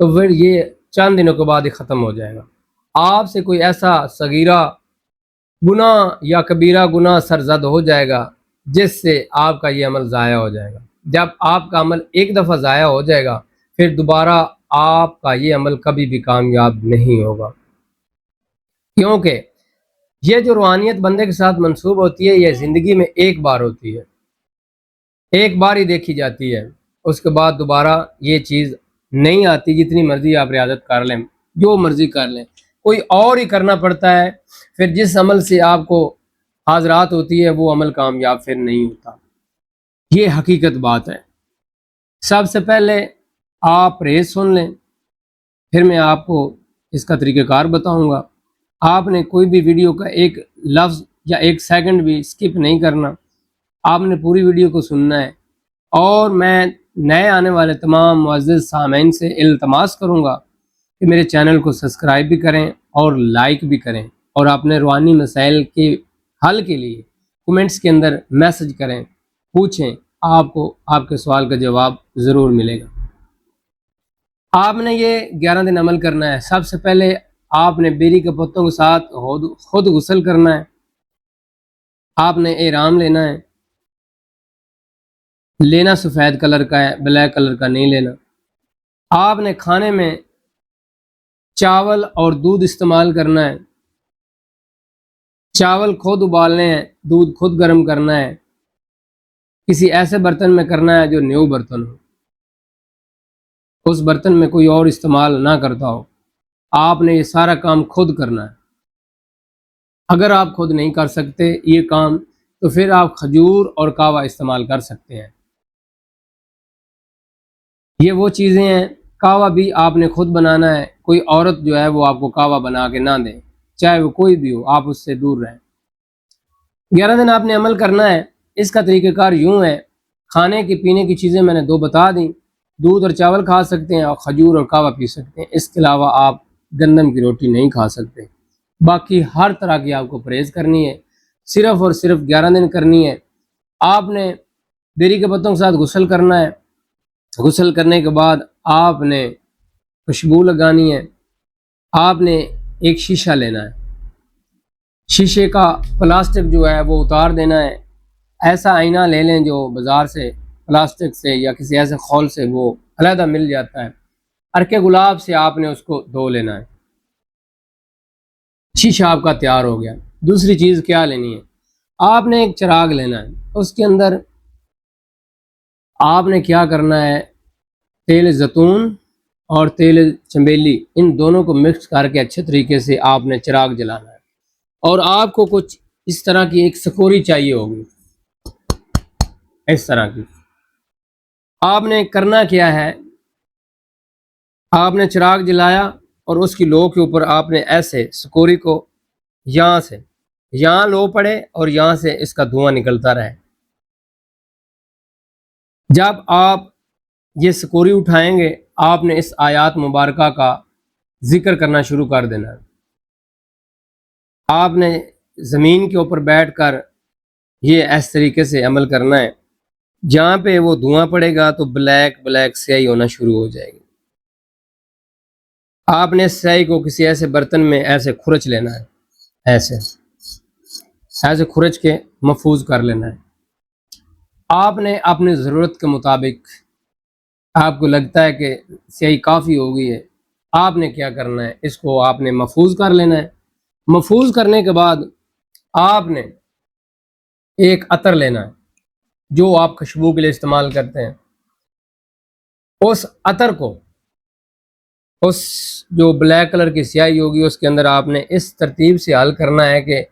تو پھر یہ چند دنوں کے بعد ہی ختم ہو جائے گا۔ آپ سے کوئی ایسا صغیرہ گناہ یا کبیرہ گناہ سرزد ہو جائے گا جس سے آپ کا یہ عمل ضائع ہو جائے گا۔ جب آپ کا عمل ایک دفعہ ضائع ہو جائے گا پھر دوبارہ آپ کا یہ عمل کبھی بھی کامیاب نہیں ہوگا، کیونکہ یہ جو روحانیت بندے کے ساتھ منسوب ہوتی ہے یہ زندگی میں ایک بار ہوتی ہے، ایک بار ہی دیکھی جاتی ہے، اس کے بعد دوبارہ یہ چیز نہیں آتی۔ جتنی مرضی آپ ریاضت کر لیں، جو مرضی کر لیں، کوئی اور ہی کرنا پڑتا ہے، پھر جس عمل سے آپ کو حاضرات ہوتی ہے وہ عمل کامیاب پھر نہیں ہوتا۔ یہ حقیقت بات ہے۔ سب سے پہلے آپ پرہیز سن لیں، پھر میں آپ کو اس کا طریقہ کار بتاؤں گا۔ آپ نے کوئی بھی ویڈیو کا ایک لفظ یا ایک سیکنڈ بھی سکپ نہیں کرنا، آپ نے پوری ویڈیو کو سننا ہے۔ اور میں نئے آنے والے تمام معزز سامعین سے التماس کروں گا کہ میرے چینل کو سبسکرائب بھی کریں اور لائک بھی کریں، اور اپنے روحانی مسائل کے حل کے لیے کومنٹس کے اندر میسج کریں، پوچھیں، آپ کو آپ کے سوال کا جواب ضرور ملے گا۔ آپ نے یہ 11 دن عمل کرنا ہے۔ سب سے پہلے آپ نے بیری کے پتوں کے ساتھ خود غسل کرنا ہے، آپ نے احرام لینا سفید کلر کا ہے، بلیک کلر کا نہیں لینا۔ آپ نے کھانے میں چاول اور دودھ استعمال کرنا ہے، چاول خود ابالنے ہیں، دودھ خود گرم کرنا ہے، کسی ایسے برتن میں کرنا ہے جو نیو برتن ہو، اس برتن میں کوئی اور استعمال نہ کرتا ہو۔ آپ نے یہ سارا کام خود کرنا ہے۔ اگر آپ خود نہیں کر سکتے یہ کام تو پھر آپ کھجور اور کاوا استعمال کر سکتے ہیں۔ یہ وہ چیزیں ہیں، کاوا بھی آپ نے خود بنانا ہے، کوئی عورت جو ہے وہ آپ کو کاوا بنا کے نہ دے، چاہے وہ کوئی بھی ہو، آپ اس سے دور رہیں۔ 11 دن آپ نے عمل کرنا ہے۔ اس کا طریقہ کار یوں ہے، کھانے کی پینے کی چیزیں میں نے 2 بتا دیں، دودھ اور چاول کھا سکتے ہیں اور کھجور اور کاوا پی سکتے ہیں، اس کے علاوہ آپ گندم کی روٹی نہیں کھا سکتے۔ باقی ہر طرح کی آپ کو پرہیز کرنی ہے، صرف اور صرف 11 دن کرنی ہے۔ آپ نے بیری کے پتوں کے ساتھ غسل کرنا ہے، غسل کرنے کے بعد آپ نے خوشبو لگانی ہے، آپ نے ایک شیشہ لینا ہے، شیشے کا پلاسٹک جو ہے وہ اتار دینا ہے۔ ایسا آئینہ لے لیں جو بازار سے پلاسٹک سے یا کسی ایسے خول سے وہ علیحدہ مل جاتا ہے، عرق گلاب سے آپ نے اس کو دھو لینا ہے۔ شیشہ آپ کا تیار ہو گیا۔ دوسری چیز کیا لینی ہے، آپ نے ایک چراغ لینا ہے، اس کے اندر آپ نے کیا کرنا ہے، تیل زیتون اور تیل چنبیلی ان دونوں کو مکس کر کے اچھے طریقے سے آپ نے چراغ جلانا ہے، اور آپ کو کچھ اس طرح کی ایک سکوری چاہیے ہوگی، اس طرح کی۔ آپ نے کرنا کیا ہے، آپ نے چراغ جلایا اور اس کی لو کے اوپر آپ نے ایسے سکوری کو یہاں لو پڑے اور یہاں سے اس کا دھواں نکلتا رہے۔ جب آپ یہ سکوری اٹھائیں گے آپ نے اس آیات مبارکہ کا ذکر کرنا شروع کر دینا ہے۔ آپ نے زمین کے اوپر بیٹھ کر یہ اس طریقے سے عمل کرنا ہے، جہاں پہ وہ دھواں پڑے گا تو بلیک سیاہی ہونا شروع ہو جائے گی۔ آپ نے اس سیاہی کو کسی ایسے برتن میں ایسے کھرچ لینا ہے، ایسے کھرچ کے محفوظ کر لینا ہے۔ آپ نے اپنی ضرورت کے مطابق، آپ کو لگتا ہے کہ سیاہی کافی ہو گئی ہے، آپ نے کیا کرنا ہے، اس کو آپ نے محفوظ کر لینا ہے۔ محفوظ کرنے کے بعد آپ نے ایک عطر لینا ہے جو آپ خوشبو کے لیے استعمال کرتے ہیں، اس عطر کو اس جو بلیک کلر کی سیاہی ہوگی اس کے اندر آپ نے اس ترتیب سے حل کرنا ہے کہ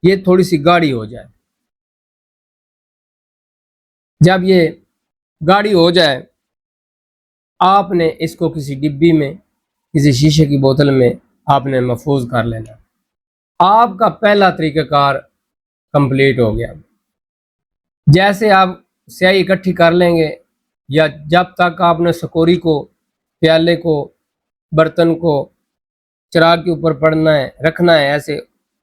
یہ تھوڑی سی گاڑھی ہو جائے۔ جب یہ گاڑھی ہو جائے آپ نے اس کو کسی ڈبی میں، کسی شیشے کی بوتل میں آپ نے محفوظ کر لینا۔ آپ کا پہلا طریقہ کار کمپلیٹ ہو گیا۔ جیسے آپ سیاہی اکٹھی کر لیں گے یا جب تک آپ نے سکوری کو، پیالے کو، برتن کو چراغ کے اوپر پڑنا ہے، رکھنا ہے، ایسے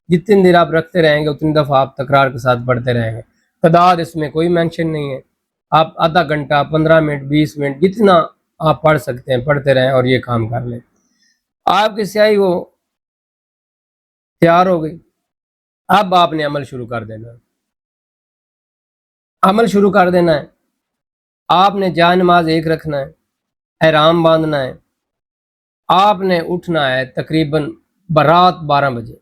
جتنی دیر آپ رکھتے رہیں گے اتنی دفعہ آپ تکرار کے ساتھ پڑھتے رہیں گے۔ تعداد اس میں کوئی مینشن نہیں ہے، آپ آدھا گھنٹہ، 15 منٹ، 20 منٹ، جتنا آپ پڑھ سکتے ہیں، پڑھتے رہیں اور یہ کام کر لیں۔ آپ کی سیاہی وہ تیار ہو گئی، اب آپ نے عمل شروع کر دینا ہے۔ عمل شروع کر دینا ہے، آپ نے جائے نماز ایک رکھنا ہے، احرام باندھنا ہے، آپ نے اٹھنا ہے تقریباً برات 12 بجے،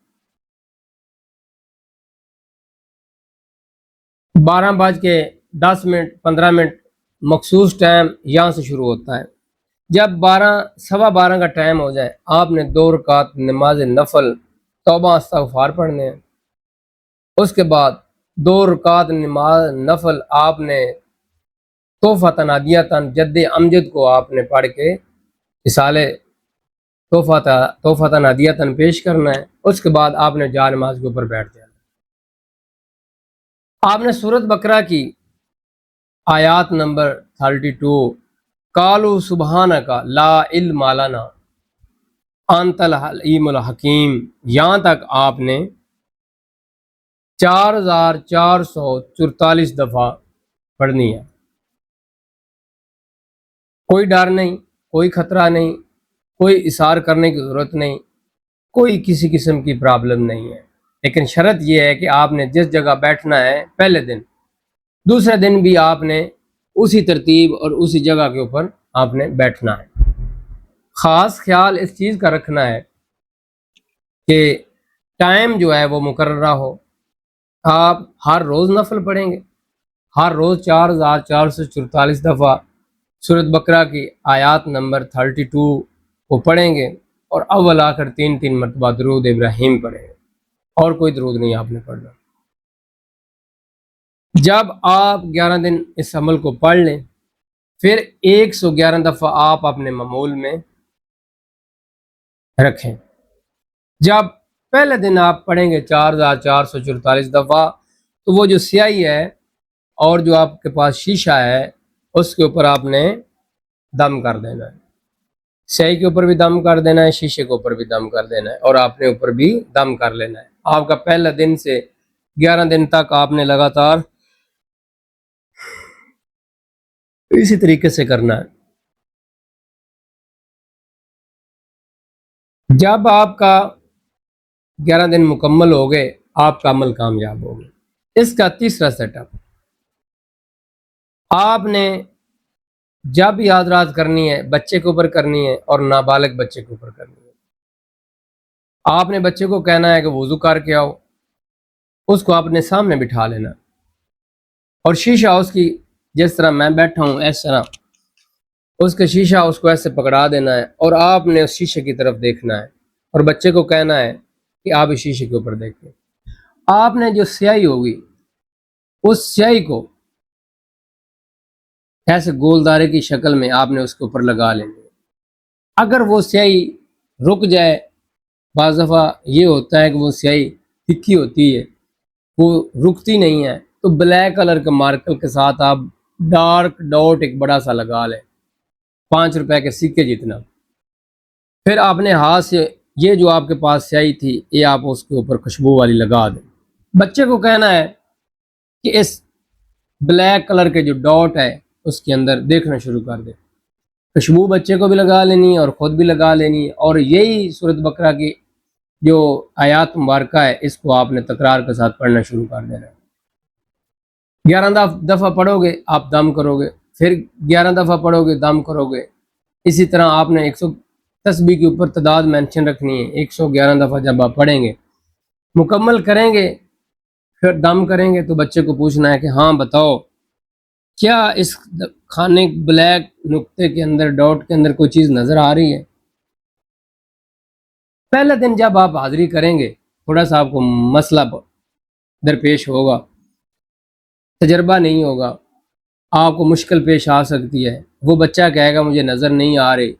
12:10 15 مخصوص ٹائم یہاں سے شروع ہوتا ہے۔ جب 12 سوا 12 کا ٹائم ہو جائے، آپ نے 2 رکعت نماز نفل توبہ استغفار پڑھنے ہیں۔ اس کے بعد 2 رکعت نماز نفل آپ نے تحفۃ ہدیۃ جد امجد کو آپ نے پڑھ کے رسالے تحفۃ ہدیۃ پیش کرنا ہے۔ اس کے بعد آپ نے جا نماز کے اوپر بیٹھ جانا۔ آپ نے سورۃ بقرہ کی آیات نمبر 32 قالوا سبحانک لا علم لنا انت العلیم الحکیم یہاں تک آپ نے 4444 دفعہ پڑھنی ہے۔ کوئی ڈر نہیں، کوئی خطرہ نہیں، کوئی اثار کرنے کی ضرورت نہیں، کوئی کسی قسم کی پرابلم نہیں ہے، لیکن شرط یہ ہے کہ آپ نے جس جگہ بیٹھنا ہے پہلے دن، دوسرے دن بھی آپ نے اسی ترتیب اور اسی جگہ کے اوپر آپ نے بیٹھنا ہے۔ خاص خیال اس چیز کا رکھنا ہے کہ ٹائم جو ہے وہ مقررہ ہو۔ آپ ہر روز نفل پڑھیں گے، ہر روز 4444 دفعہ سورۃ بقرہ کی آیات نمبر 32 کو پڑھیں گے اور اول آخر 3 مرتبہ درود ابراہیم پڑھیں گے، اور کوئی درود نہیں آپ نے پڑھنا۔ جب آپ 11 دن اس عمل کو پڑھ لیں، پھر 111 دفعہ آپ اپنے معمول میں رکھیں۔ جب پہلے دن آپ پڑھیں گے 4444 دفعہ، تو وہ جو سیاہی ہے اور جو آپ کے پاس شیشہ ہے اس کے اوپر آپ نے دم کر دینا ہے۔ سیاہی کے اوپر بھی دم کر دینا ہے، شیشے کے اوپر بھی دم کر دینا ہے، اور آپ نے اوپر بھی دم کر لینا ہے۔ آپ کا پہلا دن سے 11 دن تک آپ نے لگاتار اسی طریقے سے کرنا ہے۔ جب آپ کا 11 دن مکمل ہو گئے، آپ کا عمل کامیاب ہو گیا۔ اس کا تیسرا سیٹ اپ، آپ نے جب یاد رات کرنی ہے بچے کے اوپر کرنی ہے اور نابالغ بچے کے اوپر کرنی ہے۔ آپ نے بچے کو کہنا ہے کہ وضو کر کے آؤ، اس کو اپنے سامنے بٹھا لینا، اور شیشہ اس کی جس طرح میں بیٹھا ہوں اس طرح اس کا شیشہ اس کو ایسے پکڑا دینا ہے، اور آپ نے اس شیشے کی طرف دیکھنا ہے اور بچے کو کہنا ہے کہ آپ اس شیشے کے اوپر دیکھیں۔ آپ نے جو سیاہی ہوگی اس سیاہی کو ایسے گول دائرے کی شکل میں آپ نے اس کے اوپر لگا لینی ہے۔ اگر وہ سیاہی رک جائے، بعض دفعہ یہ ہوتا ہے کہ وہ سیاہی تکھی ہوتی ہے، وہ رکتی نہیں ہے، تو بلیک کلر کے مارکر کے ساتھ آپ ڈارک ڈاٹ ایک بڑا سا لگا لیں، 5 روپے کے سکے جتنا۔ پھر آپ نے ہاتھ سے یہ جو آپ کے پاس سیاہی تھی یہ آپ اس کے اوپر خوشبو والی لگا دیں۔ بچے کو کہنا ہے کہ اس بلیک کلر کے جو ڈاٹ ہے اس کے اندر دیکھنا شروع کر دے۔ خوشبو بچے کو بھی لگا لینی ہے اور خود بھی لگا لینی ہے، اور یہی سورۃ بقرہ کی جو آیات مبارکہ ہے اس کو آپ نے تکرار کے ساتھ پڑھنا شروع کر دینا ہے۔ 11 دفعہ پڑھو گے آپ دم کرو گے، پھر 11 دفعہ پڑھو گے دم کرو گے۔ اسی طرح آپ نے 100 تسبیح کے اوپر تعداد مینشن رکھنی ہے، 111 دفعہ جب آپ پڑھیں گے مکمل کریں گے پھر دم کریں گے، تو بچے کو پوچھنا ہے کہ ہاں بتاؤ کیا اس کھانے بلیک نقطے کے اندر ڈاٹ کے اندر کوئی چیز نظر آ رہی ہے۔ پہلے دن جب آپ حاضری کریں گے تھوڑا سا آپ کو مسئلہ درپیش ہوگا، تجربہ نہیں ہوگا، آپ کو مشکل پیش آ سکتی ہے۔ وہ بچہ کہے گا مجھے نظر نہیں آ رہی،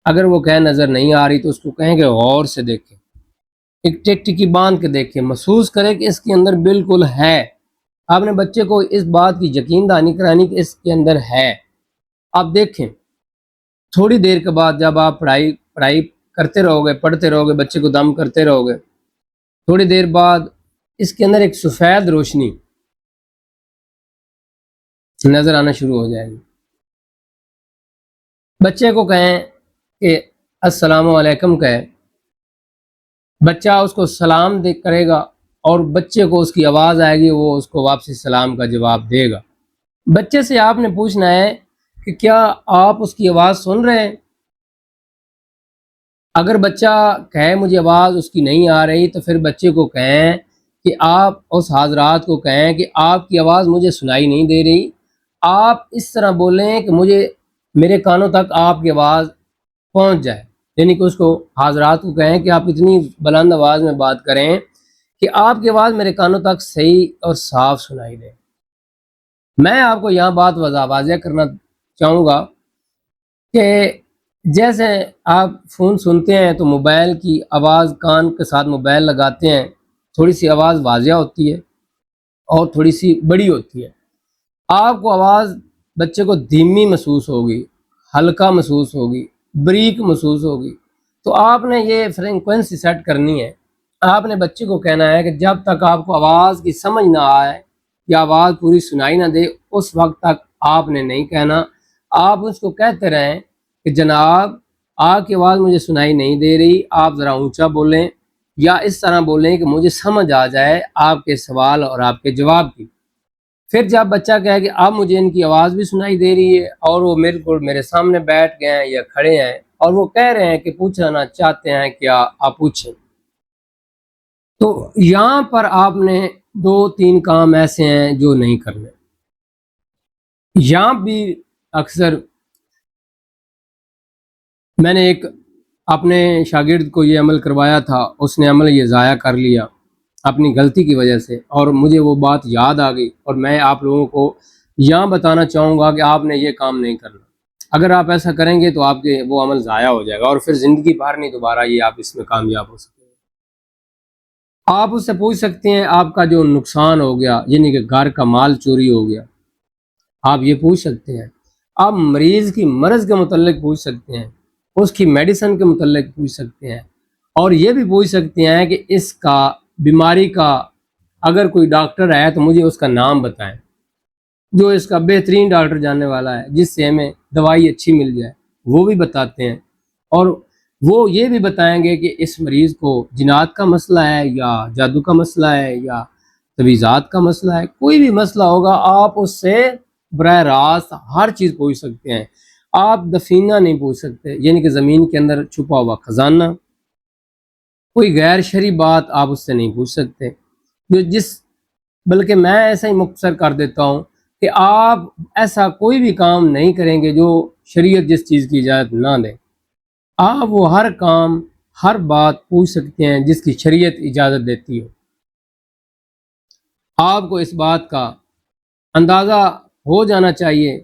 اگر وہ کہے نظر نہیں آ رہی تو اس کو کہیں کہ غور سے دیکھیں، ایک ٹک ٹکی باندھ کے دیکھیں، محسوس کریں کہ اس کے اندر بالکل ہے۔ آپ نے بچے کو اس بات کی یقین دہانی کرانی کہ اس کے اندر ہے۔ آپ دیکھیں تھوڑی دیر کے بعد جب آپ پڑھائی کرتے رہو گے، پڑھتے رہو گے، بچے کو دم کرتے رہو گے، تھوڑی دیر بعد اس کے اندر ایک سفید روشنی نظر آنا شروع ہو جائے گی۔ بچے کو کہیں کہ السلام علیکم کہے، بچہ اس کو سلام کرے گا اور بچے کو اس کی آواز آئے گی، وہ اس کو واپسی سلام کا جواب دے گا۔ بچے سے آپ نے پوچھنا ہے کہ کیا آپ اس کی آواز سن رہے ہیں؟ اگر بچہ کہے مجھے آواز اس کی نہیں آ رہی تو پھر بچے کو کہیں کہ آپ اس حضرات کو کہیں کہ آپ کی آواز مجھے سنائی نہیں دے رہی، آپ اس طرح بولیں کہ میرے کانوں تک آپ کی آواز پہنچ جائے، یعنی کہ اس کو حضرات کو کہیں کہ آپ اتنی بلند آواز میں بات کریں کہ آپ کی آواز میرے کانوں تک صحیح اور صاف سنائی دے۔ میں آپ کو یہاں بات واضح کرنا چاہوں گا کہ جیسے آپ فون سنتے ہیں تو موبائل کی آواز کان کے ساتھ موبائل لگاتے ہیں، تھوڑی سی آواز واضح ہوتی ہے اور تھوڑی سی بڑی ہوتی ہے۔ آپ کو آواز بچے کو دھیمی محسوس ہوگی، ہلکا محسوس ہوگی، بریک محسوس ہوگی، تو آپ نے یہ فریکوینسی سیٹ کرنی ہے۔ آپ نے بچے کو کہنا ہے کہ جب تک آپ کو آواز کی سمجھ نہ آئے یا آواز پوری سنائی نہ دے اس وقت تک آپ نے نہیں کہنا۔ آپ اس کو کہتے رہیں کہ جناب آپ کی آواز مجھے سنائی نہیں دے رہی، آپ ذرا اونچا بولیں، یا اس طرح بولیں کہ مجھے سمجھ آ جائے آپ کے سوال اور آپ کے جواب کی۔ پھر جب بچہ کہے کہ اب مجھے ان کی آواز بھی سنائی دے رہی ہے اور وہ میرے سامنے بیٹھ گئے ہیں یا کھڑے ہیں اور وہ کہہ رہے ہیں کہ پوچھنا چاہتے ہیں کیا آپ پوچھیں، تو یہاں پر آپ نے 2-3 کام ایسے ہیں جو نہیں کرنے۔ یہاں بھی اکثر میں نے ایک اپنے شاگرد کو یہ عمل کروایا تھا، اس نے عمل یہ ضائع کر لیا اپنی غلطی کی وجہ سے، اور مجھے وہ بات یاد آ گئی، اور میں آپ لوگوں کو یہاں بتانا چاہوں گا کہ آپ نے یہ کام نہیں کرنا۔ اگر آپ ایسا کریں گے تو آپ کے وہ عمل ضائع ہو جائے گا اور پھر زندگی بھر نہیں دوبارہ یہ آپ اس میں کامیاب ہو سکتے ہیں۔ آپ اس سے پوچھ سکتے ہیں آپ کا جو نقصان ہو گیا، یعنی کہ گھر کا مال چوری ہو گیا، آپ یہ پوچھ سکتے ہیں۔ آپ مریض کی مرض کے متعلق پوچھ سکتے ہیں، اس کی میڈیسن کے متعلق پوچھ سکتے ہیں، اور یہ بھی پوچھ سکتے ہیں کہ اس کا بیماری کا اگر کوئی ڈاکٹر ہے تو مجھے اس کا نام بتائیں، جو اس کا بہترین ڈاکٹر جاننے والا ہے جس سے ہمیں دوائی اچھی مل جائے، وہ بھی بتاتے ہیں۔ اور وہ یہ بھی بتائیں گے کہ اس مریض کو جنات کا مسئلہ ہے یا جادو کا مسئلہ ہے یا تویزات کا مسئلہ ہے، کوئی بھی مسئلہ ہوگا آپ اس سے براہ راست ہر چیز پوچھ سکتے ہیں۔ آپ دفینہ نہیں پوچھ سکتے، یعنی کہ زمین کے اندر چھپا ہوا خزانہ، کوئی غیر شرعی بات آپ اس سے نہیں پوچھ سکتے، بلکہ میں ایسا ہی مختصر کر دیتا ہوں کہ آپ ایسا کوئی بھی کام نہیں کریں گے جو شریعت جس چیز کی اجازت نہ دے۔ آپ وہ ہر کام ہر بات پوچھ سکتے ہیں جس کی شریعت اجازت دیتی ہو۔ آپ کو اس بات کا اندازہ ہو جانا چاہیے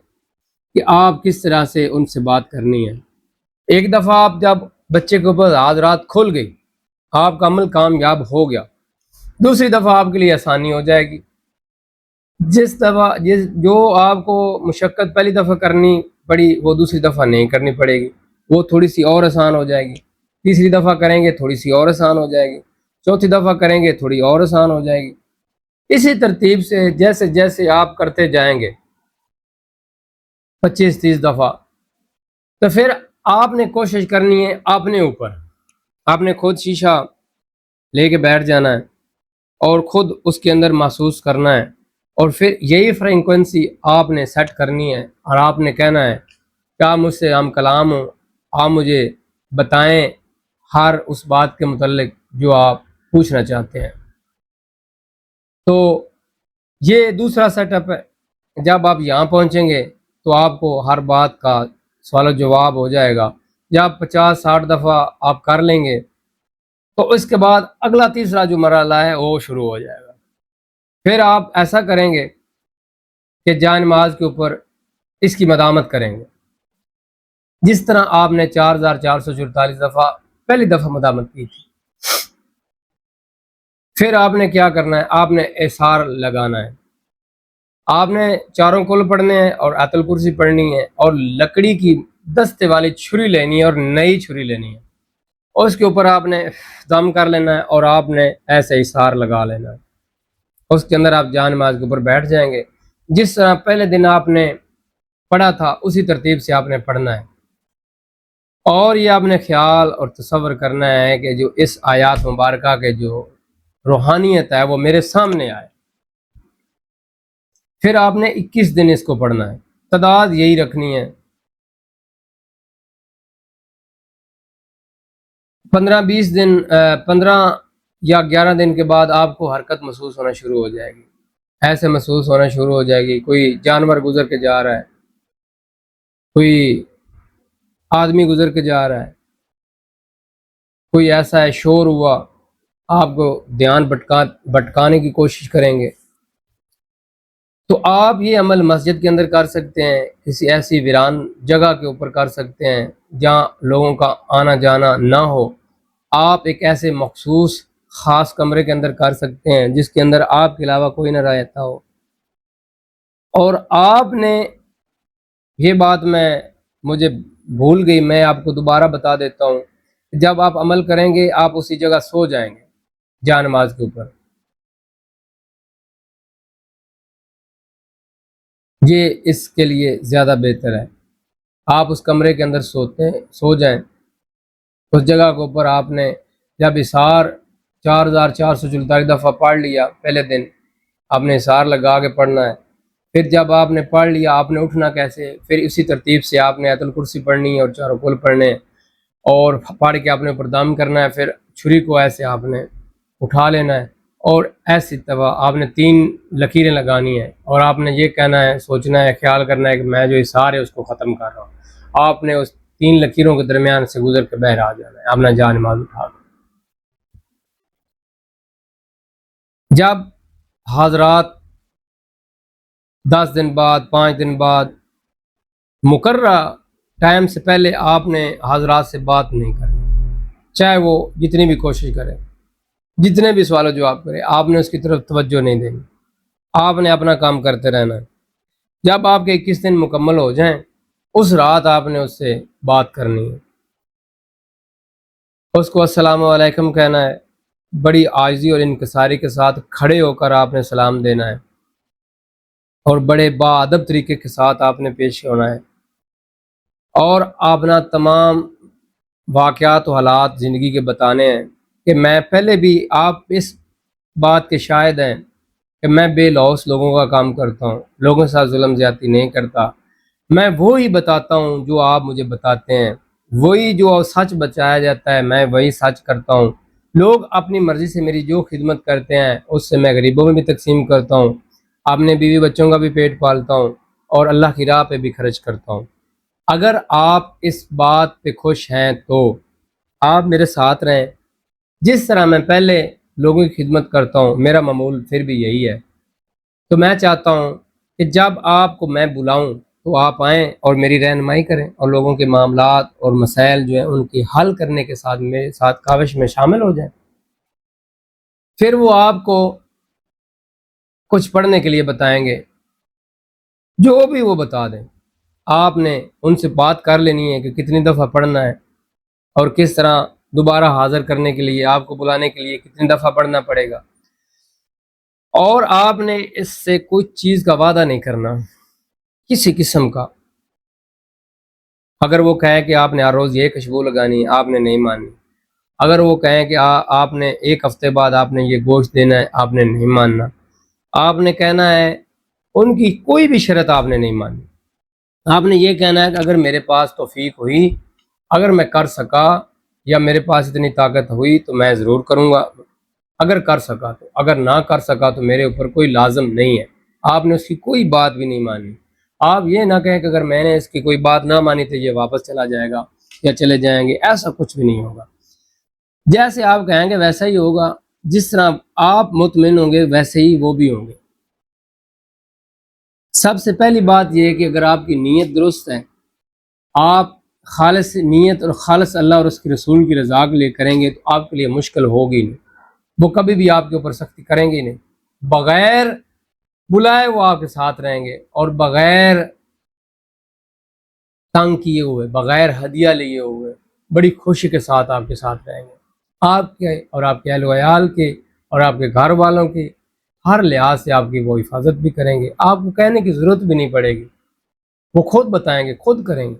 کہ آپ کس طرح سے ان سے بات کرنی ہے۔ ایک دفعہ آپ جب بچے کے اوپر رات کھل گئی، آپ کا عمل کامیاب ہو گیا، دوسری دفعہ آپ کے لیے آسانی ہو جائے گی۔ جو آپ کو مشقت پہلی دفعہ کرنی پڑی وہ دوسری دفعہ نہیں کرنی پڑے گی، وہ تھوڑی سی اور آسان ہو جائے گی۔ تیسری دفعہ کریں گے تھوڑی سی اور آسان ہو جائے گی، چوتھی دفعہ کریں گے تھوڑی اور آسان ہو جائے گی۔ اسی ترتیب سے جیسے جیسے آپ کرتے جائیں گے 25-30 دفعہ، تو پھر آپ نے کوشش کرنی ہے اپنے اوپر، آپ نے خود شیشہ لے کے بیٹھ جانا ہے اور خود اس کے اندر محسوس کرنا ہے، اور پھر یہی فریکوینسی آپ نے سیٹ کرنی ہے اور آپ نے کہنا ہے کہ آپ مجھ سے ہم کلام ہوں، آپ مجھے بتائیں ہر اس بات کے متعلق جو آپ پوچھنا چاہتے ہیں۔ تو یہ دوسرا سیٹ اپ ہے۔ جب آپ یہاں پہنچیں گے تو آپ کو ہر بات کا سوال و جواب ہو جائے گا۔ جب 50-60 دفعہ آپ کر لیں گے تو اس کے بعد اگلا تیسرا جو مرحلہ ہے وہ شروع ہو جائے گا۔ پھر آپ ایسا کریں گے کہ جائے نماز کے اوپر اس کی مدامت کریں گے، جس طرح آپ نے 4444 دفعہ پہلی دفعہ مدامت کی تھی۔ پھر آپ نے کیا کرنا ہے، آپ نے احصار لگانا ہے، آپ نے چاروں کل پڑھنے ہیں اور آیت الکرسی پڑھنی ہے، اور لکڑی کی دستے والی چھری لینی ہے اور نئی چھری لینی ہے، اور اس کے اوپر آپ نے دم کر لینا ہے اور آپ نے ایسے احصار لگا لینا ہے۔ اس کے اندر آپ جان نماز کے اوپر بیٹھ جائیں گے، جس طرح پہلے دن آپ نے پڑھا تھا اسی ترتیب سے آپ نے پڑھنا ہے۔ اور یہ آپ نے خیال اور تصور کرنا ہے کہ جو اس آیات مبارکہ کے جو روحانیت ہے وہ میرے سامنے آئے. پھر آپ نے 21 دن اس کو پڑھنا ہے، تعداد یہی رکھنی ہے. 15-20 دن 15 یا 11 دن کے بعد آپ کو حرکت محسوس ہونا شروع ہو جائے گی. ایسے محسوس ہونا شروع ہو جائے گی کوئی جانور گزر کے جا رہا ہے، کوئی آدمی گزر کے جا رہا ہے، کوئی ایسا ہے شور ہوا، آپ کو دھیان بھٹکانے کی کوشش کریں گے. تو آپ یہ عمل مسجد کے اندر کر سکتے ہیں، کسی ایسی ویران جگہ کے اوپر کر سکتے ہیں جہاں لوگوں کا آنا جانا نہ ہو. آپ ایک ایسے مخصوص خاص کمرے کے اندر کر سکتے ہیں جس کے اندر آپ کے علاوہ کوئی نہ رہتا ہو. اور آپ نے یہ بات مجھے بھول گئی، میں آپ کو دوبارہ بتا دیتا ہوں. جب آپ عمل کریں گے آپ اسی جگہ سو جائیں گے جا نماز کے اوپر. یہ اس کے لیے زیادہ بہتر ہے. آپ اس کمرے کے اندر سو جائیں. اس جگہ کے اوپر آپ نے جب اثار 4444 دفعہ پڑھ لیا پہلے دن، آپ نے اثار لگا کے پڑھنا ہے. پھر جب آپ نے پڑھ لیا آپ نے اٹھنا کیسے، پھر اسی ترتیب سے آپ نے آیت الکرسی پڑھنی ہے اور چاروں کل پڑھنے ہیں اور پڑھ کے آپ نے اوپر دم کرنا ہے. پھر چھری کو ایسے آپ نے اٹھا لینا ہے اور ایسی طرح آپ نے 3 لکیریں لگانی ہیں اور آپ نے یہ کہنا ہے، سوچنا ہے، خیال کرنا ہے کہ میں جو اثار ہے اس کو ختم کر رہا ہوں. آپ نے اس 3 لکیروں کے درمیان سے گزر کے باہر آ جانا ہے اپنا جا نماز اٹھا کر. جب حضرات 10 دن بعد 5 دن بعد مقررہ ٹائم سے پہلے آپ نے حضرات سے بات نہیں کرنی، چاہے وہ جتنی بھی کوشش کرے، جتنے بھی سوال و جواب کرے، آپ نے اس کی طرف توجہ نہیں دینی. آپ نے اپنا کام کرتے رہنا ہے. جب آپ کے 21 دن مکمل ہو جائیں اس رات آپ نے اس سے بات کرنی ہے، اس کو السلام علیکم کہنا ہے. بڑی عاجزی اور انکساری کے ساتھ کھڑے ہو کر آپ نے سلام دینا ہے اور بڑے باادب طریقے کے ساتھ آپ نے پیش ہونا ہے. اور اپنا تمام واقعات و حالات زندگی کے بتانے ہیں کہ میں پہلے بھی، آپ اس بات کے شاہد ہیں کہ میں بے لوث لوگوں کا کام کرتا ہوں، لوگوں کے ساتھ ظلم زیادتی نہیں کرتا. میں وہی بتاتا ہوں جو آپ مجھے بتاتے ہیں، وہی جو سچ بچایا جاتا ہے میں وہی سچ کرتا ہوں. لوگ اپنی مرضی سے میری جو خدمت کرتے ہیں اس سے میں غریبوں میں بھی تقسیم کرتا ہوں، اپنے بیوی بچوں کا بھی پیٹ پالتا ہوں اور اللہ کی راہ پہ بھی خرچ کرتا ہوں. اگر آپ اس بات پہ خوش ہیں تو آپ میرے ساتھ رہیں. جس طرح میں پہلے لوگوں کی خدمت کرتا ہوں میرا معمول پھر بھی یہی ہے. تو میں چاہتا ہوں کہ جب آپ کو میں بلاؤں تو آپ آئیں اور میری رہنمائی کریں اور لوگوں کے معاملات اور مسائل جو ہیں ان کی حل کرنے کے ساتھ میرے ساتھ کاوش میں شامل ہو جائیں. پھر وہ آپ کو کچھ پڑھنے کے لیے بتائیں گے، جو بھی وہ بتا دیں. آپ نے ان سے بات کر لینی ہے کہ کتنی دفعہ پڑھنا ہے اور کس طرح دوبارہ حاضر کرنے کے لیے، آپ کو بلانے کے لیے کتنی دفعہ پڑھنا پڑے گا. اور آپ نے اس سے کوئی چیز کا وعدہ نہیں کرنا کسی قسم کا. اگر وہ کہیں کہ آپ نے ہر روز یہ خوشبو لگانی ہے آپ نے نہیں ماننی. اگر وہ کہیں کہ آپ نے 1 ہفتے بعد آپ نے یہ گوشت دینا ہے آپ نے نہیں ماننا. آپ نے کہنا ہے ان کی کوئی بھی شرط آپ نے نہیں مانی. آپ نے یہ کہنا ہے کہ اگر میرے پاس توفیق ہوئی، اگر میں کر سکا یا میرے پاس اتنی طاقت ہوئی تو میں ضرور کروں گا، اگر کر سکا تو، اگر نہ کر سکا تو میرے اوپر کوئی لازم نہیں ہے. آپ نے اس کی کوئی بات بھی نہیں مانی. آپ یہ نہ کہیں کہ اگر میں نے اس کی کوئی بات نہ مانی تو یہ واپس چلا جائے گا یا چلے جائیں گے، ایسا کچھ بھی نہیں ہوگا. جیسے آپ کہیں گے ویسا ہی ہوگا، جس طرح آپ مطمئن ہوں گے ویسے ہی وہ بھی ہوں گے. سب سے پہلی بات یہ ہے کہ اگر آپ کی نیت درست ہے، آپ خالص نیت اور خالص اللہ اور اس کے رسول کی رضا کے لیے کریں گے تو آپ کے لیے مشکل ہوگی نہیں. وہ کبھی بھی آپ کے اوپر سختی کریں گے نہیں. بغیر بلائے وہ آپ کے ساتھ رہیں گے اور بغیر تنگ کیے ہوئے، بغیر ہدیہ لیے ہوئے بڑی خوشی کے ساتھ آپ کے ساتھ رہیں گے. آپ کے اور آپ کے اہل و عیال کے اور آپ کے گھر والوں کی ہر لحاظ سے آپ کی وہ حفاظت بھی کریں گے. آپ کو کہنے کی ضرورت بھی نہیں پڑے گی، وہ خود بتائیں گے، خود کریں گے.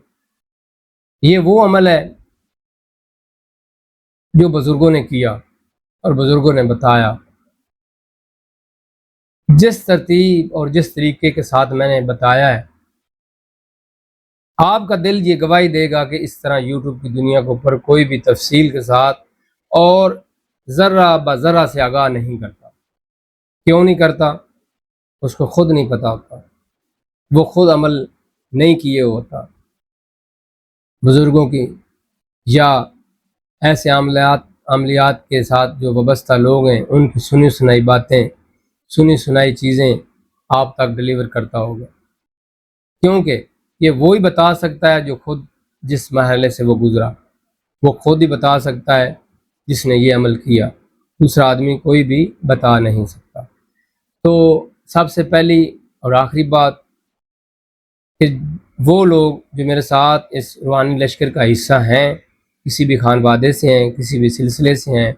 یہ وہ عمل ہے جو بزرگوں نے کیا اور بزرگوں نے بتایا. جس ترتیب اور جس طریقے کے ساتھ میں نے بتایا ہے، آپ کا دل یہ گواہی دے گا کہ اس طرح یوٹیوب کی دنیا کے اوپر کوئی بھی تفصیل کے ساتھ اور ذرہ بذرہ سے آگاہ نہیں کرتا. کیوں نہیں کرتا؟ اس کو خود نہیں پتہ ہوتا، وہ خود عمل نہیں کیے ہوتا. بزرگوں کی یا ایسے عملیات کے ساتھ جو وابستہ لوگ ہیں، ان کی سنی سنائی باتیں، سنی سنائی چیزیں آپ تک ڈلیور کرتا ہوگا، کیونکہ یہ وہی بتا سکتا ہے جو خود جس مرحلے سے وہ گزرا. وہ خود ہی بتا سکتا ہے جس نے یہ عمل کیا، دوسرا آدمی کوئی بھی بتا نہیں سکتا. تو سب سے پہلی اور آخری بات کہ وہ لوگ جو میرے ساتھ اس روحانی لشکر کا حصہ ہیں، کسی بھی خانوادے سے ہیں، کسی بھی سلسلے سے ہیں،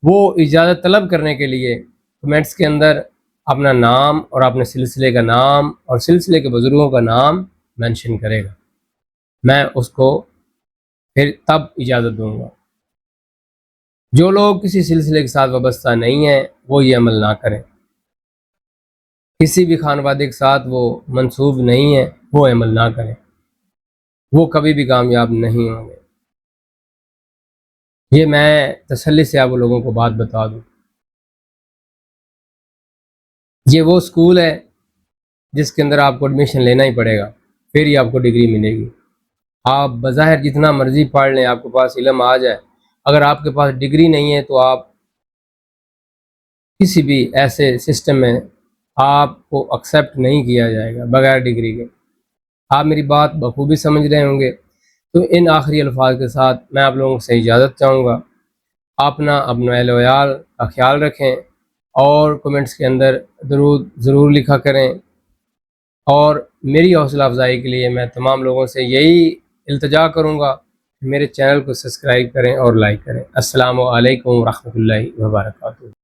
وہ اجازت طلب کرنے کے لیے کمنٹس کے اندر اپنا نام اور اپنے سلسلے کا نام اور سلسلے کے بزرگوں کا نام مینشن کرے گا. میں اس کو پھر تب اجازت دوں گا. جو لوگ کسی سلسلے کے ساتھ وابستہ نہیں ہیں وہ یہ عمل نہ کریں. کسی بھی خانوادے کے ساتھ وہ منسوب نہیں ہے، وہ عمل نہ کریں، وہ کبھی بھی کامیاب نہیں ہوں گے. یہ میں تسلی سے آپ لوگوں کو بات بتا دوں. یہ وہ اسکول ہے جس کے اندر آپ کو ایڈمیشن لینا ہی پڑے گا، پھر ہی آپ کو ڈگری ملے گی. آپ بظاہر جتنا مرضی پڑھ لیں، آپ کے پاس علم آ جائے، اگر آپ کے پاس ڈگری نہیں ہے تو آپ کسی بھی ایسے سسٹم میں آپ کو ایکسیپٹ نہیں کیا جائے گا بغیر ڈگری کے. آپ میری بات بخوبی سمجھ رہے ہوں گے. تو ان آخری الفاظ کے ساتھ میں آپ لوگوں سے اجازت چاہوں گا. اپنا اہل و عیال کا خیال رکھیں اور کمنٹس کے اندر ضرور لکھا کریں. اور میری حوصلہ افزائی کے لیے میں تمام لوگوں سے یہی التجا کروں گا کہ میرے چینل کو سبسکرائب کریں اور لائک کریں. السلام علیکم ورحمۃ اللہ وبرکاتہ.